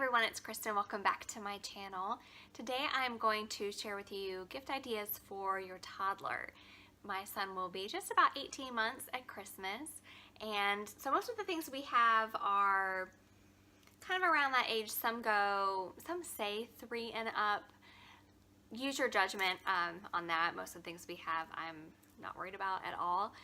everyone, it's Kristen. Welcome back to my channel. Today I'm going to share with you gift ideas for your toddler. My son will be just about 18 months at Christmas, and so most of the things we have are kind of around that age. Some say 3 and up. Use your judgment on that. Most of the things we have I'm not worried about at all,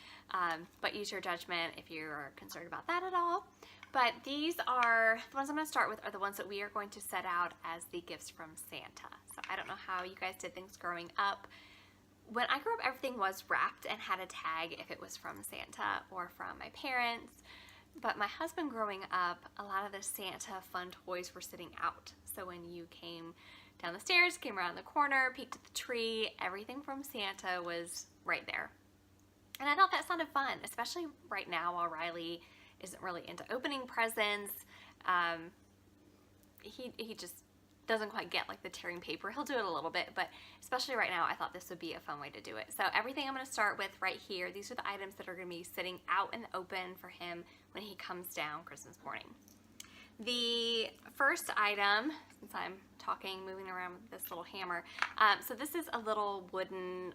but use your judgment if you're concerned about that at all. But these are, the ones I'm going to start with are the ones that we are going to set out as the gifts from Santa. So I don't know how you guys did things growing up. When I grew up, everything was wrapped and had a tag if it was from Santa or from my parents. But my husband growing up, a lot of the Santa fun toys were sitting out. So when you came down the stairs, came around the corner, peeked at the tree, everything from Santa was right there. And I thought that sounded fun, especially right now while Riley isn't really into opening presents. He just doesn't quite get like the tearing paper. He'll do it a little bit, but especially right now, I thought this would be a fun way to do it. So everything I'm going to start with right here, these are the items that are going to be sitting out in the open for him when he comes down Christmas morning. The first item, since I'm moving around with this little hammer, so this is a little wooden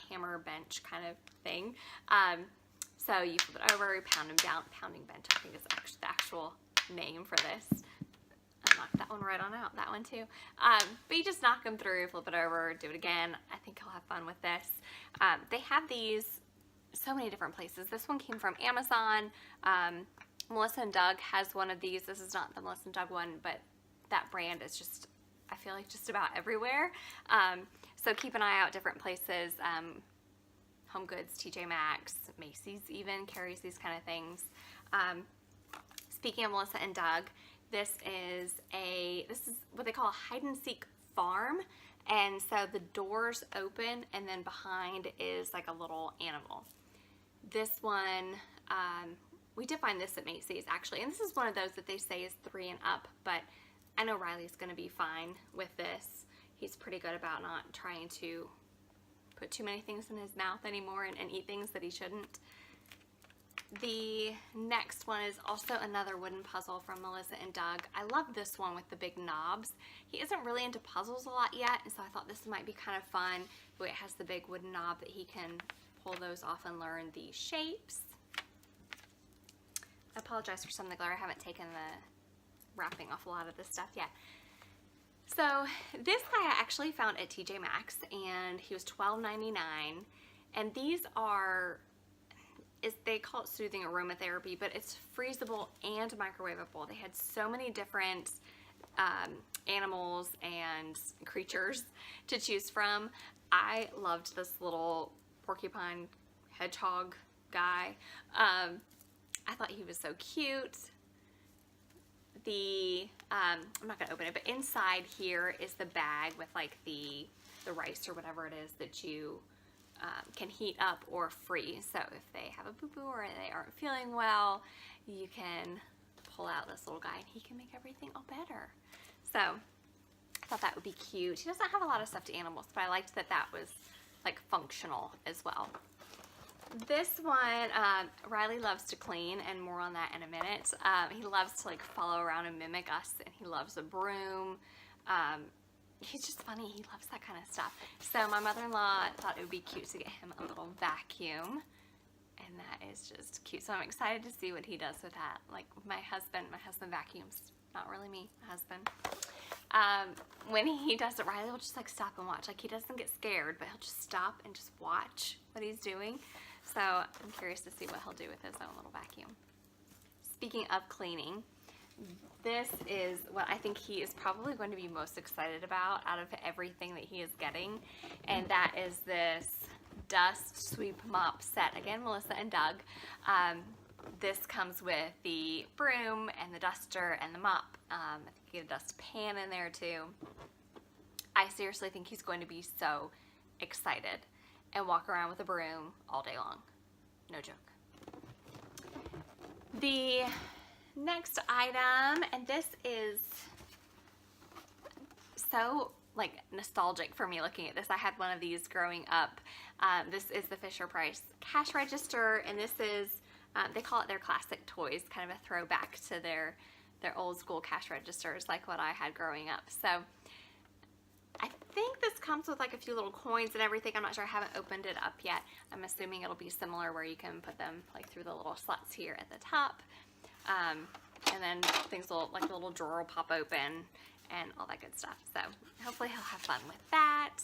hammer bench kind of thing. So you flip it over, pound him down. Pounding bench, I think is actually the actual name for this. I knocked that one right on out, that one too. But you just knock them through, flip it over, do it again. I think he'll have fun with this. They have these so many different places. This one came from Amazon. Melissa and Doug has one of these. This is not the Melissa and Doug one, but that brand is just, I feel like, just about everywhere. So keep an eye out, different places. Home Goods, TJ Maxx, Macy's even carries these kind of things. Speaking of Melissa and Doug, this is what they call a hide and seek farm. And so the doors open and then behind is like a little animal. This one, we did find this at Macy's actually, and this is one of those that they say is 3 and up, but I know Riley's gonna be fine with this. He's pretty good about not trying to put too many things in his mouth anymore and eat things that he shouldn't. The next one is also another wooden puzzle from Melissa and Doug. I love this one with the big knobs. He isn't really into puzzles a lot yet, and so I thought this might be kind of fun. It has the big wooden knob that he can pull those off and learn the shapes. I apologize for some of the glare. I haven't taken the wrapping off a lot of this stuff yet. So this I actually found at TJ Maxx, and he was $12.99, and these are, they call it soothing aromatherapy, but it's freezable and microwavable. They had so many different animals and creatures to choose from. I loved this little porcupine hedgehog guy. I thought he was so cute. I'm not gonna open it, but inside here is the bag with like the rice or whatever it is that you can heat up or freeze. So if they have a boo-boo or they aren't feeling well, you can pull out this little guy and he can make everything all better. So I thought that would be cute. He doesn't have a lot of stuffed animals, but I liked that that was like functional as well. This one, Riley loves to clean, and more on that in a minute. He loves to like follow around and mimic us, and he loves a broom. He's just funny. He loves that kind of stuff. So my mother-in-law thought it would be cute to get him a little vacuum, and that is just cute. So I'm excited to see what he does with that. Like my husband vacuums. Not really me, my husband. When he does it, Riley will just like stop and watch. Like he doesn't get scared, but he'll just stop and just watch what he's doing. So I'm curious to see what he'll do with his own little vacuum. Speaking of cleaning, this is what I think he is probably going to be most excited about out of everything that he is getting, and that is this dust sweep mop set. Again, Melissa and Doug. This comes with the broom and the duster and the mop. I think you get a dust pan in there too. I seriously think he's going to be so excited and walk around with a broom all day long. No joke. The next item, and this is so like nostalgic for me looking at this. I had one of these growing up. This is the Fisher-Price cash register, and this is, they call it their classic toys, kind of a throwback to their They're old school cash registers like what I had growing up. So I think this comes with like a few little coins and everything. I'm not sure. I haven't opened it up yet. I'm assuming it'll be similar where you can put them like through the little slots here at the top. And then things will, like the little drawer will pop open and all that good stuff. So hopefully he'll have fun with that.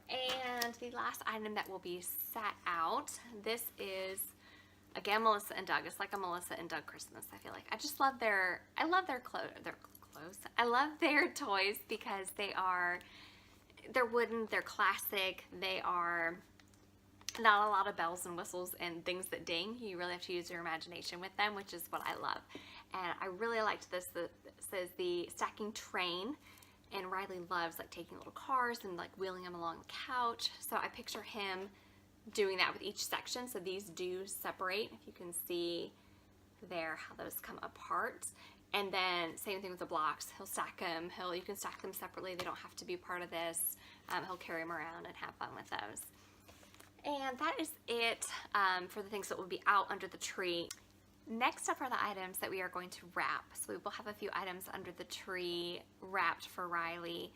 And the last item that will be set out, this is, again, Melissa and Doug. It's like a Melissa and Doug Christmas, I feel like. I just love their clothes. I love their toys because they're wooden, they're classic, they are not a lot of bells and whistles and things that ding. You really have to use your imagination with them, which is what I love. And I really liked this. It says the stacking train, and Riley loves like taking little cars and like wheeling them along the couch. So I picture him doing that with each section. So these do separate. If you can see there how those come apart. And then same thing with the blocks. He'll stack them. You can stack them separately. They don't have to be part of this. He'll carry them around and have fun with those. And that is it for the things that will be out under the tree. Next up are the items that we are going to wrap. So we will have a few items under the tree wrapped for Riley.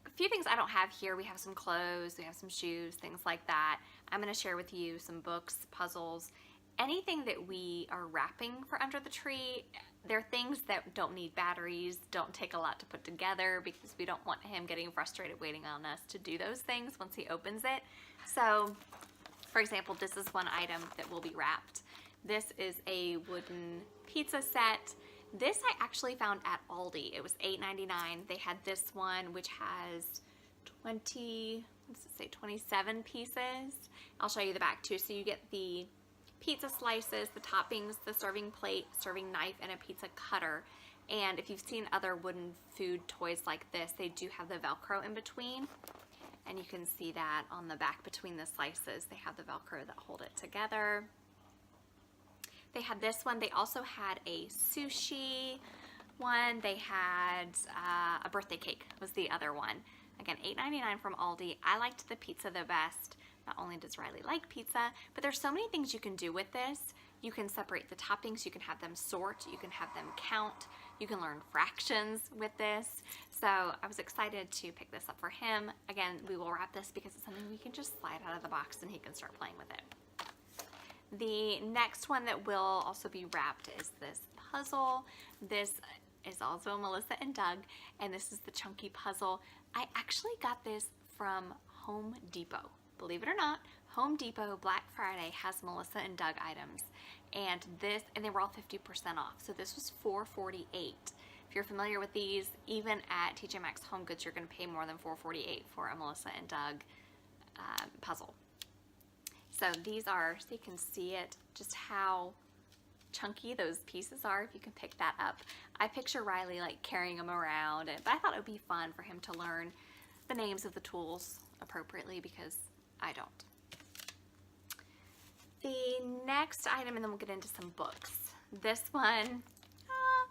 A few things I don't have here. We have some clothes, we have some shoes, things like that. I'm going to share with you some books, puzzles, anything that we are wrapping for under the tree. They're things that don't need batteries, don't take a lot to put together because we don't want him getting frustrated waiting on us to do those things once he opens it. So, for example, this is one item that will be wrapped. This is a wooden pizza set. This I actually found at Aldi. It was $8.99. They had this one which has 27 pieces. I'll show you the back too. So you get the pizza slices, the toppings, the serving plate, serving knife, and a pizza cutter. And if you've seen other wooden food toys like this, they do have the Velcro in between. And you can see that on the back between the slices. They have the Velcro that hold it together. They had this one. They also had a sushi one. They had a birthday cake was the other one. Again, $8.99 from Aldi. I liked the pizza the best. Not only does Riley like pizza, but there's so many things you can do with this. You can separate the toppings. You can have them sort. You can have them count. You can learn fractions with this. So I was excited to pick this up for him. Again, we will wrap this because it's something we can just slide out of the box and he can start playing with it. The next one that will also be wrapped is this puzzle. This is also Melissa and Doug, and this is the chunky puzzle. I actually got this from Home Depot. Believe it or not, Home Depot Black Friday has Melissa and Doug items, and they were all 50% off. So this was $4.48. If you're familiar with these, even at TJ Maxx Home Goods, you're going to pay more than $4.48 for a Melissa and Doug puzzle. So these are, so you can see it, just how chunky those pieces are, if you can pick that up. I picture Riley like carrying them around, but I thought it would be fun for him to learn the names of the tools appropriately because I don't. The next item, and then we'll get into some books. This one,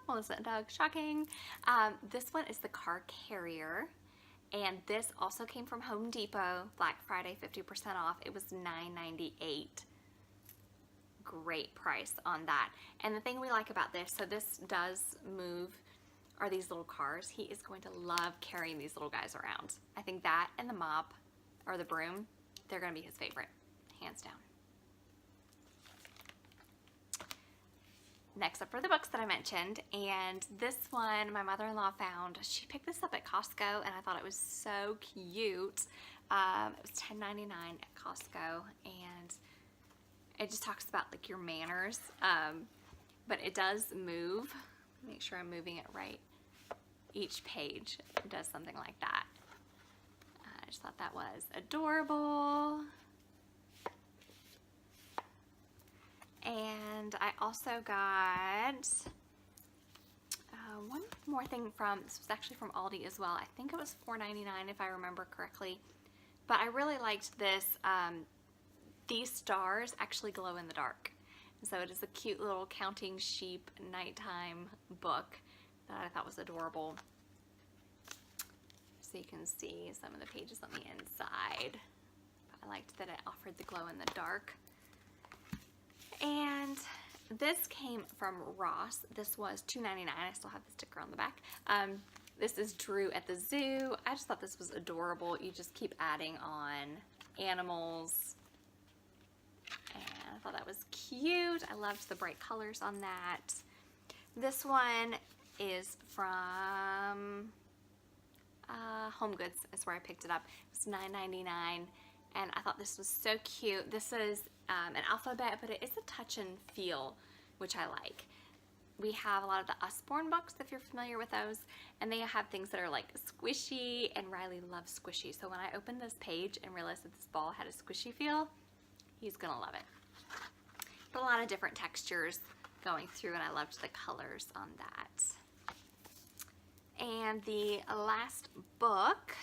Melissa and Doug, shocking. This one is the car carrier. And this also came from Home Depot, Black Friday, 50% off. It was $9.98. Great price on that. And the thing we like about this, so this does move, are these little cars. He is going to love carrying these little guys around. I think that and the mop, or the broom, they're going to be his favorite, hands down. Next up are the books that I mentioned, and this one my mother-in-law found. She picked this up at Costco, and I thought it was so cute. It was $10.99 at Costco, and it just talks about like your manners, but it does move. Make sure I'm moving it right. Each page it does something like that. I just thought that was adorable. And I also got one more thing this was actually from Aldi as well. I think it was $4.99 if I remember correctly. But I really liked this. These stars actually glow in the dark. So it is a cute little counting sheep nighttime book that I thought was adorable. So you can see some of the pages on the inside. I liked that it offered the glow in the dark. And this came from Ross. This was $2.99. I still have the sticker on the back. This is Drew at the zoo. I just thought this was adorable. You just keep adding on animals. And I thought that was cute. I loved the bright colors on that. This one is from Home Goods is where I picked it up. It's $9.99, and I thought this was so cute. This is an alphabet, but it is a touch and feel, which I like. We have a lot of the Usborne books, if you're familiar with those, and they have things that are like squishy, and Riley loves squishy. So when I opened this page and realized that this ball had a squishy feel, he's gonna love it. But a lot of different textures going through, and I loved the colors on that. And the last book,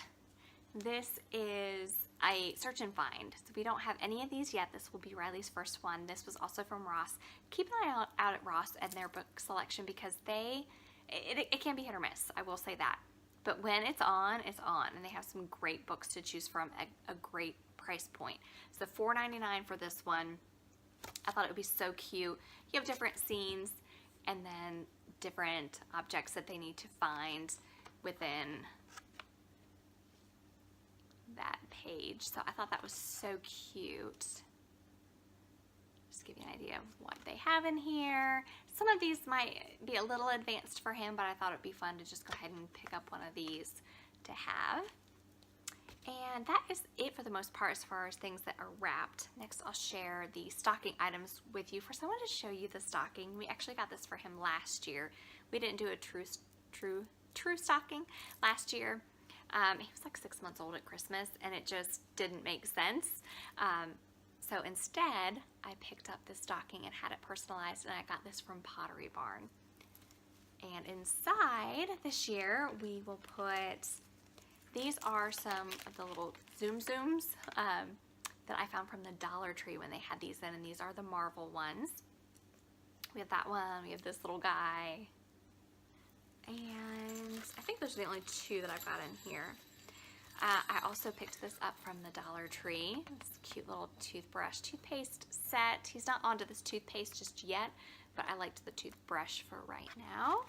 this is a search and find. So we don't have any of these yet. This will be Riley's first one. This was also from Ross. Keep an eye out at Ross and their book selection, because it can be hit or miss, I will say that. But when it's on, and they have some great books to choose from at a great price point. So $4.99 for this one. I thought it would be so cute. You have different scenes and then different objects that they need to find within that page. So I thought that was so cute. Just give you an idea of what they have in here. Some of these might be a little advanced for him, but I thought it'd be fun to just go ahead and pick up one of these to have. And that is it for the most part as far as things that are wrapped. Next, I'll share the stocking items with you. First, I wanted to show you the stocking. We actually got this for him last year. We didn't do a true stocking last year. He was like 6 months old at Christmas, and it just didn't make sense. So instead, I picked up this stocking and had it personalized, and I got this from Pottery Barn. And inside this year, we will put, these are some of the little zooms that I found from the Dollar Tree when they had these in, and these are the Marvel ones. We have that one, we have this little guy, and I think those are the only two that I've got in here. I also picked this up from the Dollar Tree. This cute little toothbrush toothpaste set. He's not onto this toothpaste just yet, but I liked the toothbrush for right now.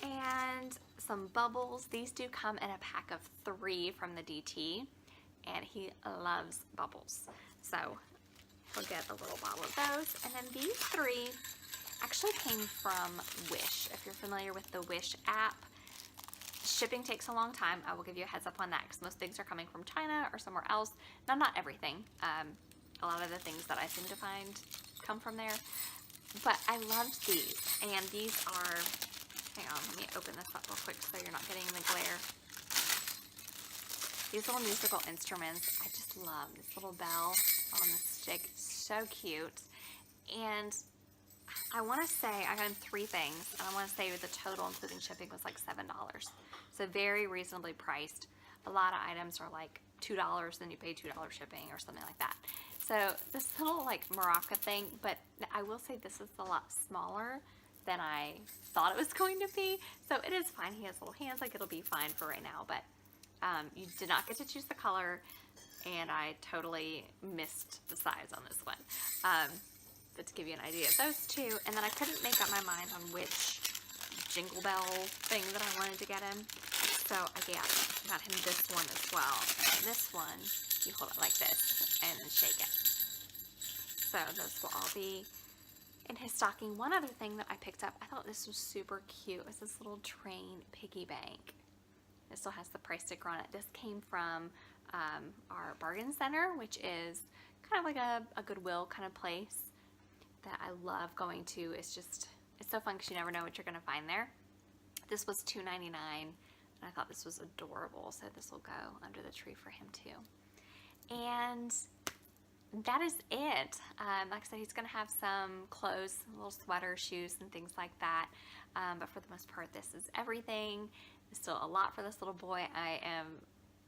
And some bubbles. These do come in a pack of 3 from the DT, and he loves bubbles. So he'll get a little bottle of those. And then these 3 actually came from Wish. If you're familiar with the Wish app, shipping takes a long time. I will give you a heads up on that, because most things are coming from China or somewhere else. Now, not everything. A lot of the things that I seem to find come from there. But I loved these, and these are, hang on, let me open this up real quick so you're not getting the glare. These little musical instruments, I just love this little bell on the stick. So cute. And I want to say I got him 3 things, and I want to say the total including shipping was like $7. So very reasonably priced. A lot of items are like $2, then you pay $2 shipping or something like that. So this little like maraca thing, but I will say this is a lot smaller than I thought it was going to be. So it is fine. He has little hands, like it'll be fine for right now, but you did not get to choose the color, and I totally missed the size on this one. But to give you an idea of those 2, and then I couldn't make up my mind on which jingle bell thing that I wanted to get him. So I got him this one as well. And this one, you hold it like this and shake it. So those will all be in his stocking. One other thing that I picked up, I thought this was super cute, is this little train piggy bank. It still has the price sticker on it. This came from our bargain center, which is kind of like a Goodwill kind of place that I love going to. It's so fun because you never know what you're going to find there. This was $2.99, and I thought this was adorable, so this will go under the tree for him too. And that is it. Like I said, he's going to have some clothes, little sweaters, shoes, and things like that. But for the most part, this is everything. There's still a lot for this little boy. I am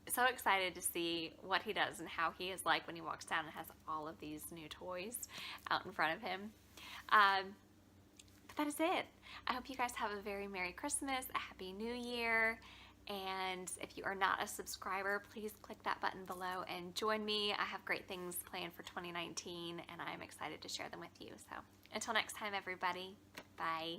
so excited to see what he does and how he is like when he walks down and has all of these new toys out in front of him. But that is it. I hope you guys have a very Merry Christmas, a Happy New Year, And if you are not a subscriber, please click that button below and join me. I have great things planned for 2019 and I'm excited to share them with you. So until next time, everybody, bye.